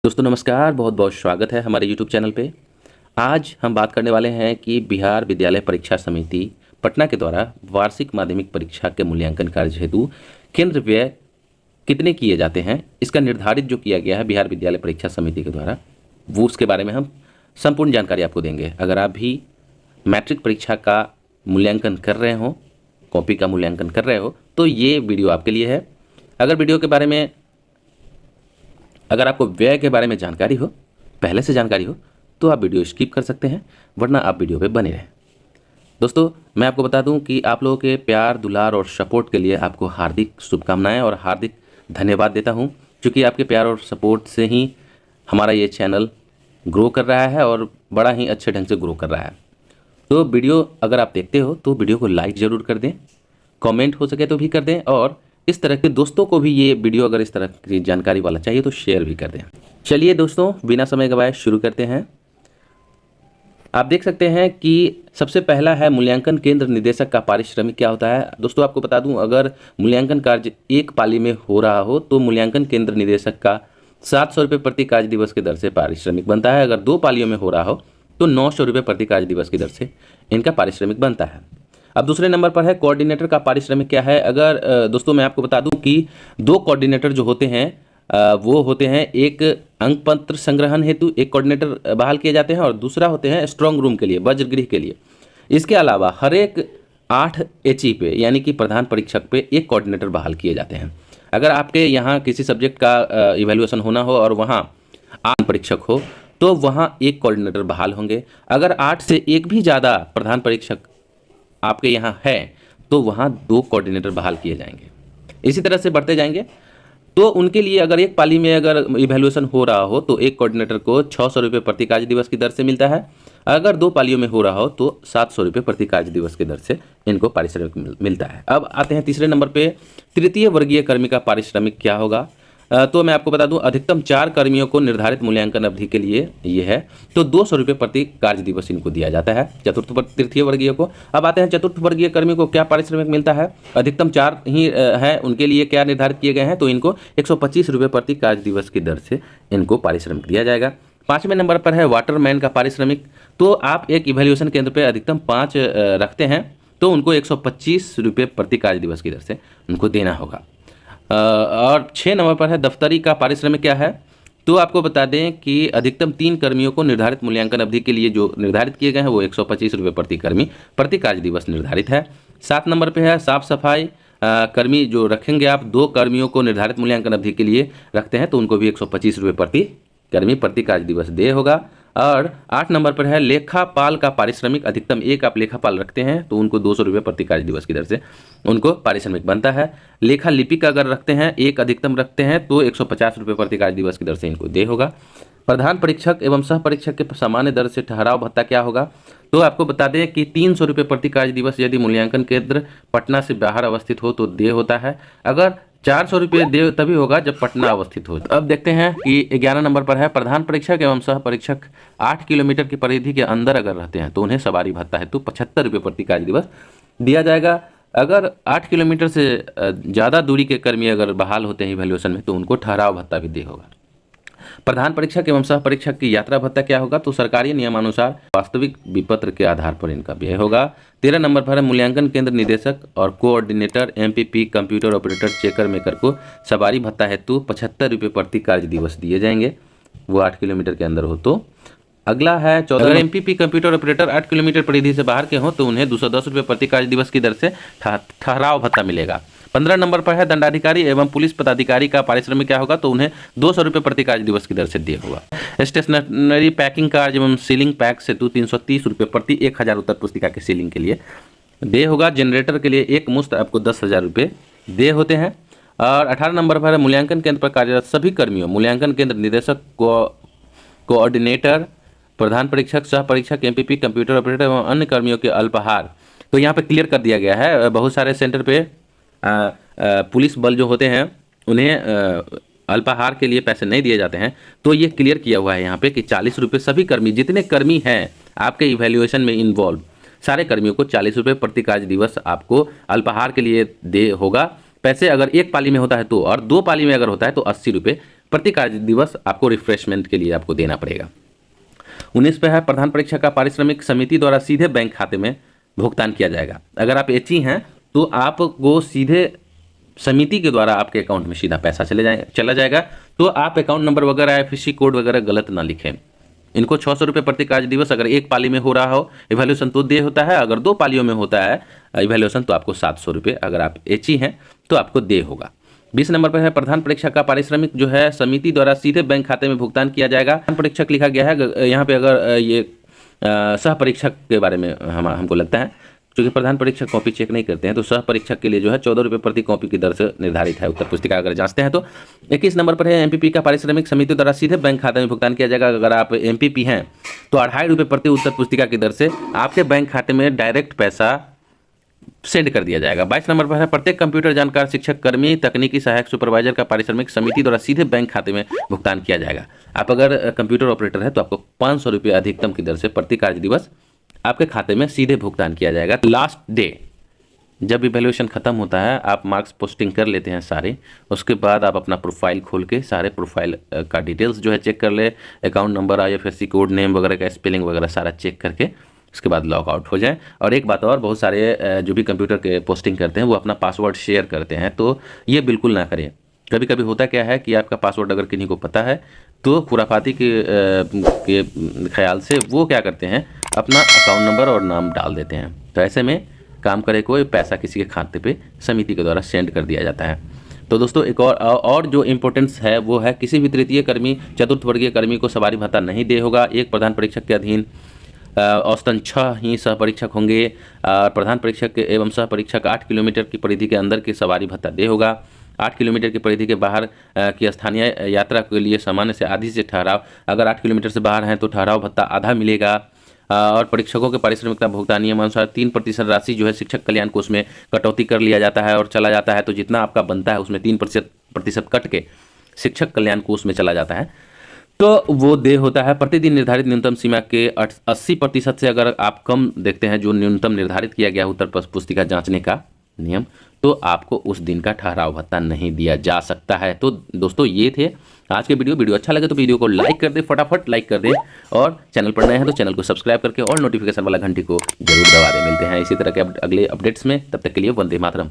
दोस्तों नमस्कार, बहुत बहुत स्वागत है हमारे YouTube चैनल पे। आज हम बात करने वाले हैं कि बिहार विद्यालय परीक्षा समिति पटना के द्वारा वार्षिक माध्यमिक परीक्षा के मूल्यांकन कार्य हेतु केंद्र व्यय कितने किए जाते हैं, इसका निर्धारित जो किया गया है बिहार विद्यालय परीक्षा समिति के द्वारा, वो उसके बारे में हम संपूर्ण जानकारी आपको देंगे। अगर आप भी मैट्रिक परीक्षा का मूल्यांकन कर रहे हो, कॉपी का मूल्यांकन कर रहे हो, तो ये वीडियो आपके लिए है। अगर वीडियो के बारे में अगर आपको व्यय के बारे में जानकारी हो, पहले से जानकारी हो, तो आप वीडियो स्किप कर सकते हैं, वरना आप वीडियो पे बने रहें। दोस्तों मैं आपको बता दूं कि आप लोगों के प्यार, दुलार और सपोर्ट के लिए आपको हार्दिक शुभकामनाएं और हार्दिक धन्यवाद देता हूं, क्योंकि आपके प्यार और सपोर्ट से ही हमारा ये चैनल ग्रो कर रहा है और बड़ा ही अच्छे ढंग से ग्रो कर रहा है। तो वीडियो अगर आप देखते हो तो वीडियो को लाइक ज़रूर कर दें, कॉमेंट हो सके तो भी कर दें, और इस तरह के दोस्तों को भी ये वीडियो अगर इस तरह की जानकारी वाला चाहिए तो शेयर भी कर दें। चलिए दोस्तों, बिना समय गवाए शुरू करते हैं। आप देख सकते हैं कि सबसे पहला है मूल्यांकन केंद्र निदेशक का पारिश्रमिक क्या होता है। दोस्तों आपको बता दूं, अगर मूल्यांकन कार्य एक पाली में हो रहा हो तो मूल्यांकन केंद्र निदेशक का 700 रुपये प्रति कार्य दिवस की दर से पारिश्रमिक बनता है। अगर 2 पालियों में हो रहा हो तो 900 रुपये प्रति कार्य दिवस की दर से इनका पारिश्रमिक बनता है। अब दूसरे नंबर पर है कोऑर्डिनेटर का पारिश्रमिक क्या है। अगर दोस्तों मैं आपको बता दूं कि 2 कोऑर्डिनेटर जो होते हैं वो होते हैं, एक अंक पत्र संग्रहण हेतु एक कोऑर्डिनेटर बहाल किए जाते हैं और दूसरा होते हैं स्ट्रांग रूम के लिए, वज्रगृह के लिए। इसके अलावा हर एक 8 HE पे यानी कि प्रधान परीक्षक पे एक कोऑर्डिनेटर बहाल किए जाते हैं। अगर आपके यहाँ किसी सब्जेक्ट का इवैल्यूएशन होना हो और वहाँ 8 परीक्षक हो तो वहाँ एक कोऑर्डिनेटर बहाल होंगे। अगर 8 से एक भी ज़्यादा प्रधान परीक्षक आपके यहाँ है तो वहाँ 2 कोऑर्डिनेटर बहाल किए जाएंगे। इसी तरह से बढ़ते जाएंगे। तो उनके लिए अगर एक पाली में अगर इवैल्यूएशन हो रहा हो तो एक कोऑर्डिनेटर को 600 रुपये प्रति कार्य दिवस की दर से मिलता है। अगर 2 पालियों में हो रहा हो तो 700 रुपये प्रति कार्य दिवस की दर से इनको पारिश्रमिक मिलता है। अब आते हैं तीसरे नंबर पे, तृतीय वर्गीय कर्मी का पारिश्रमिक क्या होगा। तो मैं आपको बता दूं, अधिकतम 4 कर्मियों को निर्धारित मूल्यांकन अवधि के लिए ये है तो 200 रुपये प्रति कार्य दिवस इनको दिया जाता है तृतीय वर्गीय को। अब आते हैं चतुर्थ वर्गीय कर्मी को क्या पारिश्रमिक मिलता है। अधिकतम 4 ही है, उनके लिए क्या निर्धारित किए गए हैं, तो इनको 125 रुपये प्रति कार्य दिवस की दर से इनको पारिश्रमिक दिया जाएगा। 5वें नंबर पर है वाटरमैन का पारिश्रमिक। तो आप एक इवैल्यूएशन केंद्र पर अधिकतम 5 रखते हैं तो उनको 125 रुपये प्रति कार्य दिवस की दर से उनको देना होगा। और 6 नंबर पर है दफ्तरी का पारिश्रमिक क्या है। तो आपको बता दें कि अधिकतम 3 कर्मियों को निर्धारित मूल्यांकन अवधि के लिए जो निर्धारित किए गए हैं वो 125 रुपये प्रति कर्मी प्रति कार्य दिवस निर्धारित है। 7 नंबर पे है साफ सफाई कर्मी जो रखेंगे आप, 2 कर्मियों को निर्धारित मूल्यांकन अवधि के लिए रखते हैं तो उनको भी 125 रुपये प्रति कर्मी प्रति कार्य दिवस देय होगा। और 8 नंबर पर है लेखापाल का पारिश्रमिक। अधिकतम 1 आप लेखापाल रखते हैं तो उनको 200 रुपये प्रति कार्य दिवस की दर से उनको पारिश्रमिक बनता है। लेखा लिपिक अगर रखते हैं, 1 अधिकतम रखते हैं तो 150 रुपये प्रति कार्य दिवस की दर से इनको देय होगा। प्रधान परीक्षक एवं सह परीक्षक के सामान्य दर से ठहराव भत्ता क्या होगा। तो आपको बता दें कि 300 रुपये प्रति कार्य दिवस यदि मूल्यांकन केंद्र पटना से बाहर अवस्थित हो तो देय होता है। अगर 400 रुपये देय तभी होगा जब पटना अवस्थित हो। अब देखते हैं कि 11 नंबर पर है प्रधान परीक्षक एवं सह परीक्षक 8 किलोमीटर की परिधि के अंदर अगर रहते हैं तो उन्हें सवारी भत्ता हेतु 75 रुपये प्रति कार्य दिवस दिया जाएगा। अगर 8 किलोमीटर से ज़्यादा दूरी के कर्मी अगर बहाल होते हैं इवैल्यूएशन में तो उनको ठहराव भत्ता भी देय होगा। प्रधान परीक्षक एवं सह परीक्षक की यात्रा भत्ता क्या होगा। तो सरकारी नियमानुसार वास्तविक विपत्र के आधार पर इनका व्यय होगा। 13 नंबर पर है मूल्यांकन केंद्र निदेशक और coordinator MPP computer operator checker maker को सवारी भत्ता हेतु 75 रुपये प्रति कार्य दिवस दिए जाएंगे, वो 8 किलोमीटर के अंदर हो तो। अगला है 14, अगर MPP कंप्यूटर ऑपरेटर 8 किलोमीटर परिधि से बाहर के हों तो उन्हें 210 रुपये प्रति कार्य दिवस की दर से ठहराव भत्ता मिलेगा। 15 नंबर पर है दंडाधिकारी एवं पुलिस पदाधिकारी का पारिश्रमिक क्या होगा। तो उन्हें 200 रुपये प्रति कार्य दिवस की दर से दिया होगा। स्टेशनरी पैकिंग कार्य एवं सीलिंग पैक हेतु 330 रुपये प्रति 1000 उत्तर पुस्तिका के सीलिंग के लिए देय होगा। जनरेटर के लिए एक मुश्त आपको 10,000 रुपये देय होते हैं। और 18 नंबर पर है मूल्यांकन केंद्र पर कार्यरत सभी कर्मियों, मूल्यांकन केंद्र निदेशक, कोऑर्डिनेटर, प्रधान परीक्षक, सह परीक्षक, MPP कंप्यूटर ऑपरेटर एवं अन्य कर्मियों के अल्पाहार। तो यहाँ पे क्लियर कर दिया गया है, बहुत सारे सेंटर पे पुलिस बल जो होते हैं उन्हें अल्पाहार के लिए पैसे नहीं दिए जाते हैं। तो ये क्लियर किया हुआ है यहाँ पे कि 40 रुपये सभी कर्मी, जितने कर्मी हैं आपके इवैल्यूएशन में इन्वॉल्व, सारे कर्मियों को 40 रुपये प्रति कार्य दिवस आपको अल्पाहार के लिए दे होगा। पैसे अगर 1 पाली में होता है तो, और 2 पाली में अगर होता है तो 80 रुपये प्रति कार्य दिवस आपको रिफ्रेशमेंट के लिए आपको देना पड़ेगा। 19 पे है प्रधान परीक्षक का पारिश्रमिक समिति द्वारा सीधे बैंक खाते में भुगतान किया जाएगा। अगर आप एचई हैं तो आपको सीधे समिति के द्वारा आपके अकाउंट में सीधा पैसा चला जाएगा। तो आप अकाउंट नंबर वगैरह IFSC कोड वगैरह गलत ना लिखें। इनको 600 रुपये प्रति कार्य दिवस अगर एक पाली में हो रहा हो इवैल्यूएशन तो दे होता है, अगर 2 पालियों में होता है इवैल्यूएशन तो आपको 700 रुपये, अगर आप एचई हैं तो आपको दे होगा। 20 नंबर पर है प्रधान परीक्षक का पारिश्रमिक जो है समिति द्वारा सीधे बैंक खाते में भुगतान किया जाएगा। प्रधान परीक्षक लिखा गया है यहाँ पे, अगर ये सह परीक्षक के बारे में हमको लगता है, क्योंकि प्रधान परीक्षक कॉपी चेक नहीं करते हैं, तो सह परीक्षक के लिए जो है 14 रुपये प्रति कॉपी की दर से निर्धारित है उत्तर पुस्तिका अगर जांचते हैं तो। 21 नंबर पर है MPP का पारिश्रमिक समिति द्वारा सीधे बैंक खाते में भुगतान किया जाएगा। अगर आप MPP हैं तो 2.5 रुपये प्रति उत्तर पुस्तिका की दर से आपके बैंक खाते में डायरेक्ट पैसा सेंड कर दिया जाएगा। 22 नंबर पर है प्रत्येक कंप्यूटर जानकार शिक्षक कर्मी तकनीकी सहायक सुपरवाइजर का पारिश्रमिक समिति द्वारा सीधे बैंक खाते में भुगतान किया जाएगा। आप अगर कंप्यूटर ऑपरेटर है तो आपको 500 रुपये अधिकतम की दर से प्रति कार्य दिवस आपके खाते में सीधे भुगतान किया जाएगा। लास्ट डे जब इवैल्यूएशन खत्म होता है, आप मार्क्स पोस्टिंग कर लेते हैं सारे, उसके बाद आप अपना प्रोफाइल खोल के सारे प्रोफाइल का डिटेल्स जो है चेक कर ले, account number IFSC code name वगैरह का स्पेलिंग वगैरह सारा चेक करके उसके बाद लॉग आउट हो जाए। और एक बात और, बहुत सारे जो भी कंप्यूटर के पोस्टिंग करते हैं वो अपना पासवर्ड शेयर करते हैं, तो ये बिल्कुल ना करें। कभी कभी होता क्या है कि आपका पासवर्ड अगर किन्हीं को पता है तो खुराफाती के ख्याल से वो क्या करते हैं, अपना अकाउंट नंबर और नाम डाल देते हैं। तो ऐसे में काम करे कोई पैसा किसी के खाते पे समिति के द्वारा सेंड कर दिया जाता है। तो दोस्तों एक और जो इम्पोर्टेंस है वो है, किसी भी तृतीय कर्मी चतुर्थ वर्गीय कर्मी को सवारी भत्ता नहीं दे होगा। एक प्रधान परीक्षक के अधीन औसतन 6 ही सह परीक्षक होंगे। प्रधान परीक्षक एवं सह परीक्षक 8 किलोमीटर की परिधि के अंदर की सवारी भत्ता दे होगा। 8 किलोमीटर की परिधि के बाहर की स्थानीय यात्रा के लिए सामान्य से आधी से ठहराव, अगर 8 किलोमीटर से बाहर हैं तो ठहराव भत्ता आधा मिलेगा। और परीक्षकों के पारिश्रमिक का भुगतान नियमानुसार 3% राशि जो है शिक्षक कल्याण कोष में कटौती कर लिया जाता है और चला जाता है। तो जितना आपका बनता है उसमें 3% कट के शिक्षक कल्याण कोष में चला जाता है, तो वो देय होता है। प्रतिदिन निर्धारित न्यूनतम सीमा के 80% से अगर आप कम देखते हैं, जो न्यूनतम निर्धारित किया गया उत्तर पुस्तिका जांचने का नियम, तो आपको उस दिन का ठहराव भत्ता नहीं दिया जा सकता है। तो दोस्तों ये थे आज के वीडियो अच्छा लगे तो वीडियो को लाइक कर दे, फटाफट लाइक कर दे, और चैनल पर नए हैं तो चैनल को सब्सक्राइब करके और नोटिफिकेशन वाला घंटी को जरूर दबा दे। मिलते हैं इसी तरह के अगले अपडेट्स में, तब तक के लिए वंदे मातरम।